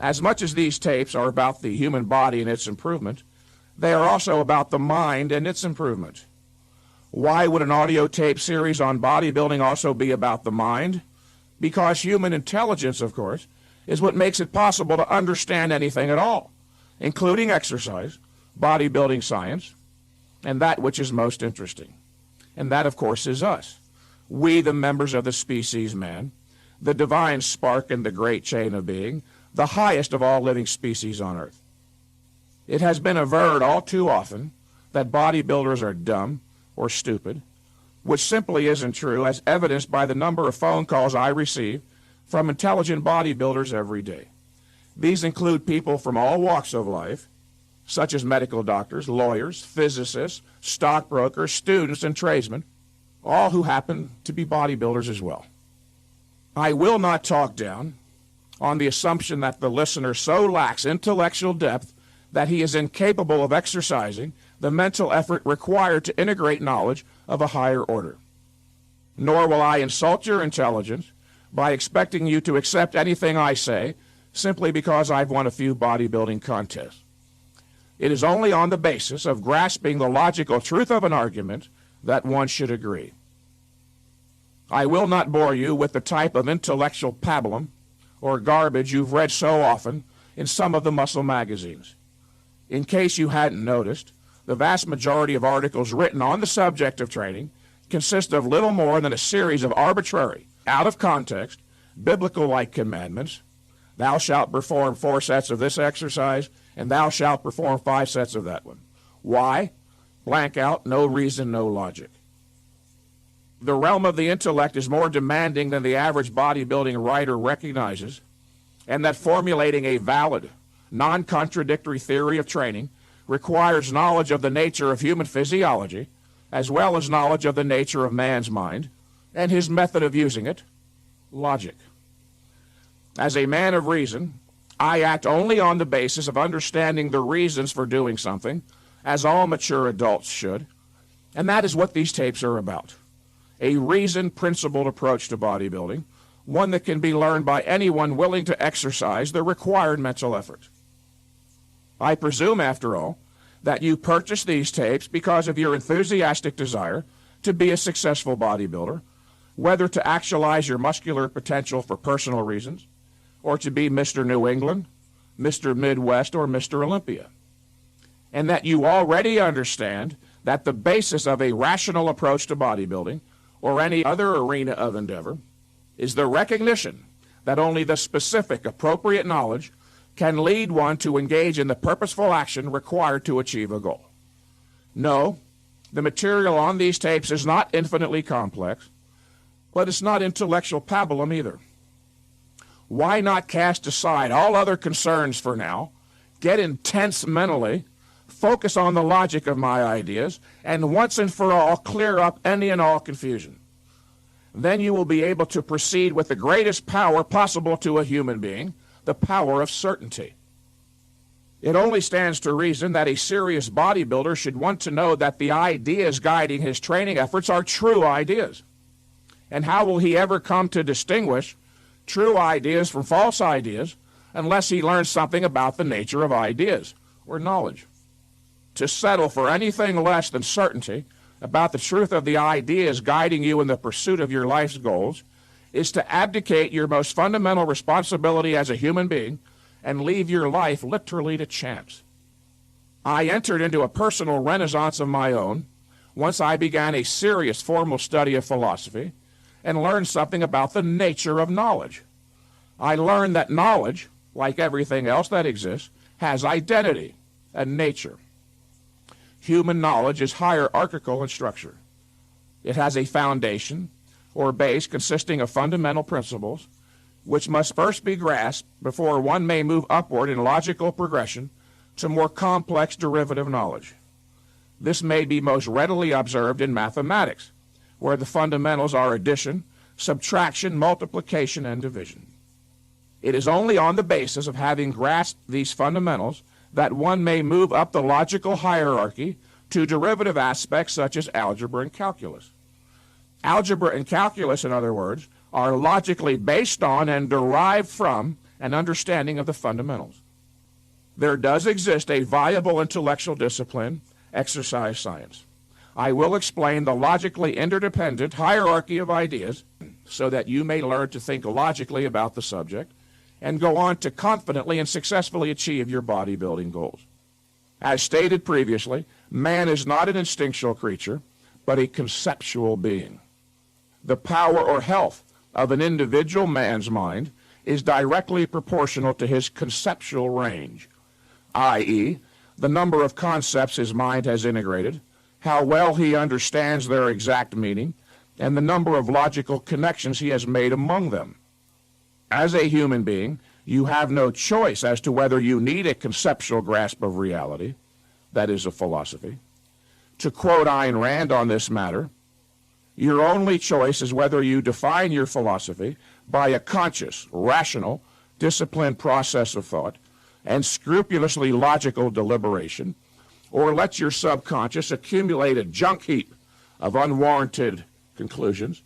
As much as these tapes are about the human body and its improvement, they are also about the mind and its improvement. Why would an audio tape series on bodybuilding also be about the mind? Because human intelligence, of course, is what makes it possible to understand anything at all, including exercise, bodybuilding science, and that which is most interesting. And that, of course, is us. We, the members of the species man, the divine spark in the great chain of being, the highest of all living species on earth. It has been averred all too often that bodybuilders are dumb or stupid, which simply isn't true, as evidenced by the number of phone calls I receive from intelligent bodybuilders every day. These include people from all walks of life, such as medical doctors, lawyers, physicists, stockbrokers, students, and tradesmen, all who happen to be bodybuilders as well. I will not talk down on the assumption that the listener so lacks intellectual depth that he is incapable of exercising the mental effort required to integrate knowledge of a higher order. Nor will I insult your intelligence by expecting you to accept anything I say simply because I've won a few bodybuilding contests. It is only on the basis of grasping the logical truth of an argument that one should agree. I will not bore you with the type of intellectual pablum or garbage you've read so often in some of the muscle magazines. In case you hadn't noticed, the vast majority of articles written on the subject of training consist of little more than a series of arbitrary, out of context, biblical-like commandments. Thou shalt perform 4 sets of this exercise, and thou shalt perform 5 sets of that one. Why? Blank out, no reason, no logic. The realm of the intellect is more demanding than the average bodybuilding writer recognizes, and that formulating a valid, non-contradictory theory of training requires knowledge of the nature of human physiology, as well as knowledge of the nature of man's mind, and his method of using it, logic. As a man of reason, I act only on the basis of understanding the reasons for doing something, as all mature adults should, and that is what these tapes are about. A reason-principled approach to bodybuilding, one that can be learned by anyone willing to exercise the required mental effort. I presume, after all, that you purchased these tapes because of your enthusiastic desire to be a successful bodybuilder, whether to actualize your muscular potential for personal reasons, or to be Mr. New England, Mr. Midwest, or Mr. Olympia. And that you already understand that the basis of a rational approach to bodybuilding, or any other arena of endeavor, is the recognition that only the specific, appropriate knowledge can lead one to engage in the purposeful action required to achieve a goal. No, the material on these tapes is not infinitely complex, but it's not intellectual pablum either. Why not cast aside all other concerns for now, get intense mentally, focus on the logic of my ideas, and once and for all clear up any and all confusion? Then you will be able to proceed with the greatest power possible to a human being, the power of certainty. It only stands to reason that a serious bodybuilder should want to know that the ideas guiding his training efforts are true ideas. And how will he ever come to distinguish true ideas from false ideas unless he learns something about the nature of ideas or knowledge? To settle for anything less than certainty about the truth of the ideas guiding you in the pursuit of your life's goals is to abdicate your most fundamental responsibility as a human being and leave your life literally to chance. I entered into a personal renaissance of my own once I began a serious formal study of philosophy and learned something about the nature of knowledge. I learned that knowledge, like everything else that exists, has identity and nature. Human knowledge is hierarchical in structure. It has a foundation or base consisting of fundamental principles which must first be grasped before one may move upward in logical progression to more complex derivative knowledge. This may be most readily observed in mathematics, where the fundamentals are addition, subtraction, multiplication, and division. It is only on the basis of having grasped these fundamentals that one may move up the logical hierarchy to derivative aspects such as algebra and calculus. Algebra and calculus, in other words, are logically based on and derived from and understanding of the fundamentals. There does exist a viable intellectual discipline, exercise science. I will explain the logically interdependent hierarchy of ideas so that you may learn to think logically about the subject and go on to confidently and successfully achieve your bodybuilding goals. As stated previously, man is not an instinctual creature, but a conceptual being. The power or health of an individual man's mind is directly proportional to his conceptual range, i.e., the number of concepts his mind has integrated, how well he understands their exact meaning, and the number of logical connections he has made among them. As a human being, you have no choice as to whether you need a conceptual grasp of reality, that is a philosophy. To quote Ayn Rand on this matter, your only choice is whether you define your philosophy by a conscious, rational, disciplined process of thought and scrupulously logical deliberation, or let your subconscious accumulate a junk heap of unwarranted conclusions,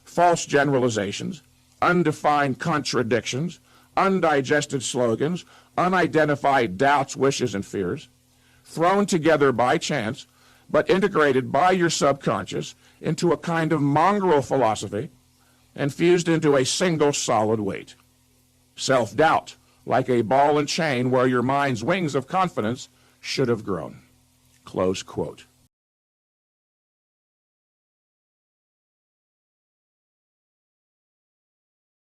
false generalizations, undefined contradictions, undigested slogans, unidentified doubts, wishes, and fears, thrown together by chance, but integrated by your subconscious into a kind of mongrel philosophy and fused into a single solid weight. Self-doubt, like a ball and chain where your mind's wings of confidence should have grown. Close quote.